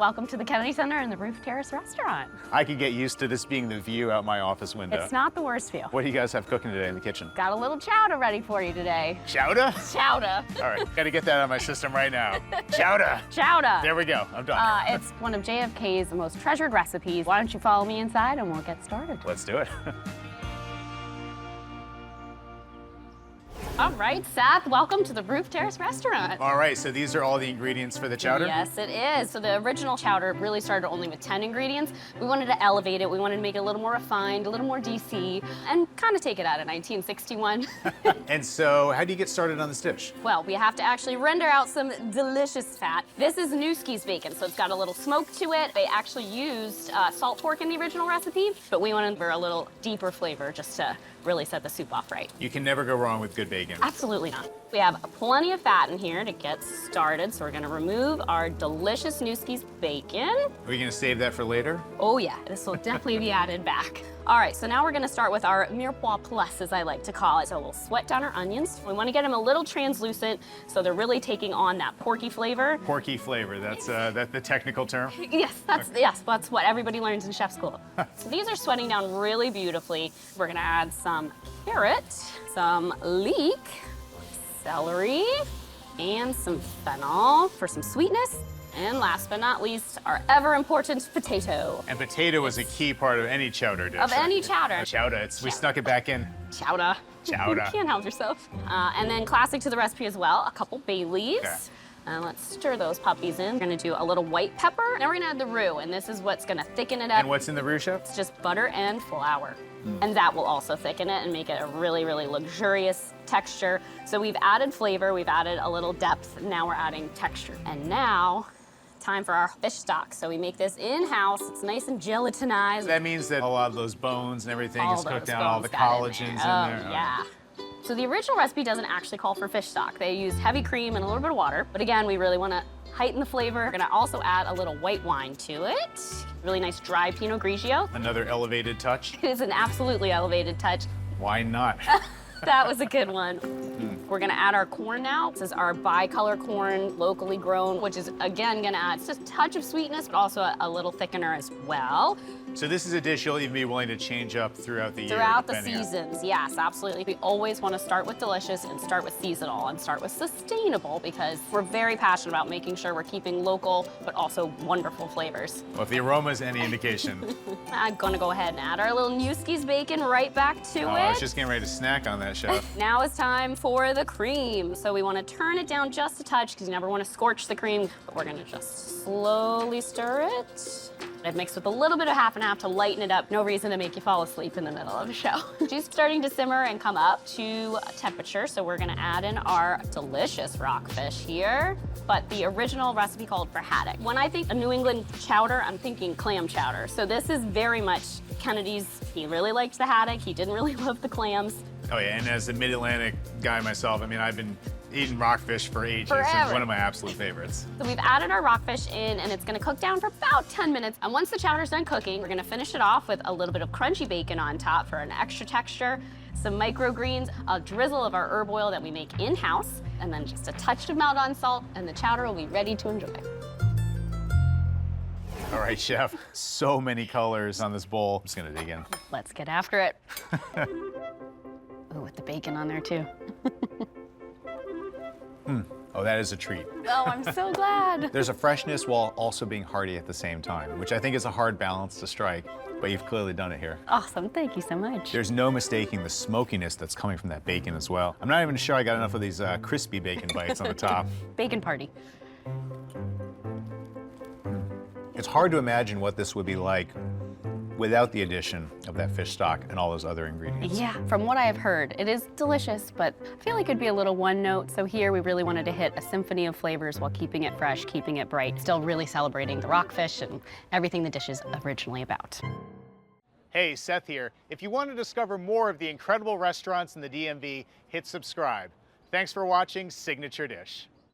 Welcome to the Kennedy Center and the Roof Terrace Restaurant. I could get used to this being the view out my office window. It's not the worst view. What do you guys have cooking today in the kitchen? Got a little chowder ready for you today. Chowder? Chowder. All right, gotta get that out of my system right now. Chowder. Chowder. There we go, I'm done. It's one of JFK's most treasured recipes. Why don't you follow me inside and we'll get started. Let's do it. All right, Seth, welcome to the Roof Terrace Restaurant. All right, so these are all the ingredients for the chowder? Yes, it is. So the original chowder really started only with 10 ingredients. We wanted to elevate it. We wanted to make it a little more refined, a little more DC, and kind of take it out of 1961. And so, how do you get started on this dish? Well, we have to actually render out some delicious fat. This is Nueske's bacon, so it's got a little smoke to it. They actually used salt pork in the original recipe, but we wanted for a little deeper flavor just to really set the soup off right. You can never go wrong with good bacon. Absolutely not. We have plenty of fat in here to get started, so we're gonna remove our delicious Nueske's bacon. Are we gonna save that for later? Oh yeah, this will definitely be added back. All right, so now we're gonna start with our mirepoix plus, as I like to call it. So we'll sweat down our onions. We wanna get them a little translucent, so they're really taking on that porky flavor. Porky flavor, that's the technical term? Yes, that's what everybody learns in chef school. So these are sweating down really beautifully. We're gonna add some carrot, some leek, celery, and some fennel for some sweetness. And last but not least, our ever-important potato. And potato is a key part of any chowder dish. Of any chowder. Chowder, we snuck it back in. Chowder. Chowder. You can't help yourself. And then classic to the recipe as well, a couple bay leaves. Okay. Let's stir those puppies in. We're gonna do a little white pepper. Now we're gonna add the roux, and this is what's gonna thicken it up. And what's in the roux, chef? It's just butter and flour. And that will also thicken it and make it a really, really luxurious texture. So we've added flavor, we've added a little depth, now we're adding texture. And now, time for our fish stock. So we make this in-house, it's nice and gelatinized. That means that a lot of those bones and everything is cooked down, all the bones collagens in got there. Oh, yeah. So the original recipe doesn't actually call for fish stock. They use heavy cream and a little bit of water. But again, we really want to heighten the flavor. We're gonna also add a little white wine to it. Really nice dry Pinot Grigio. Another elevated touch. It is an absolutely elevated touch. Why not? That was a good one. We're gonna add our corn now. This is our bicolor corn, locally grown, which is again gonna add just a touch of sweetness, but also a little thickener as well. So this is a dish you'll even be willing to change up throughout the year. Throughout the depending on- seasons, yes, absolutely. We always wanna start with delicious and start with seasonal and start with sustainable because we're very passionate about making sure we're keeping local, but also wonderful flavors. Well, if the aroma is any indication. I'm gonna go ahead and add our little Nueske's bacon right back to Oh, I was it. just getting ready to snack on that, chef. Now it's time for the cream. So we want to turn it down just a touch because you never want to scorch the cream, but we're gonna just slowly stir it. I've mixed with a little bit of half and half to lighten it up. No reason to make you fall asleep in the middle of a show. She's starting to simmer and come up to temperature, so we're gonna add in our delicious rockfish here. But the original recipe called for haddock. When I think a New England chowder, I'm thinking clam chowder. So this is very much Kennedy's. He really liked the haddock. He didn't really love the clams. Oh yeah, and as a Mid-Atlantic guy myself, I mean, I've been eating rockfish for ages. Forever. It's one of my absolute favorites. So we've added our rockfish in and it's gonna cook down for about 10 minutes. And once the chowder's done cooking, we're gonna finish it off with a little bit of crunchy bacon on top for an extra texture, some microgreens, a drizzle of our herb oil that we make in-house, and then just a touch of Maldon salt, and the chowder will be ready to enjoy. All right, chef. So many colors on this bowl. I'm just gonna dig in. Let's get after it. Ooh, with the bacon on there too. Oh, that is a treat. Oh, I'm so glad. There's a freshness while also being hearty at the same time, which I think is a hard balance to strike, but you've clearly done it here. Awesome, thank you so much. There's no mistaking the smokiness that's coming from that bacon as well. I'm not even sure I got enough of these crispy bacon bites on the top. Bacon party. It's hard to imagine what this would be like without the addition of that fish stock and all those other ingredients. Yeah, from what I have heard, it is delicious, but I feel like it'd be a little one note. So here we really wanted to hit a symphony of flavors while keeping it fresh, keeping it bright, still really celebrating the rockfish and everything the dish is originally about. Hey, Seth here. If you want to discover more of the incredible restaurants in the DMV, hit subscribe. Thanks for watching Signature Dish.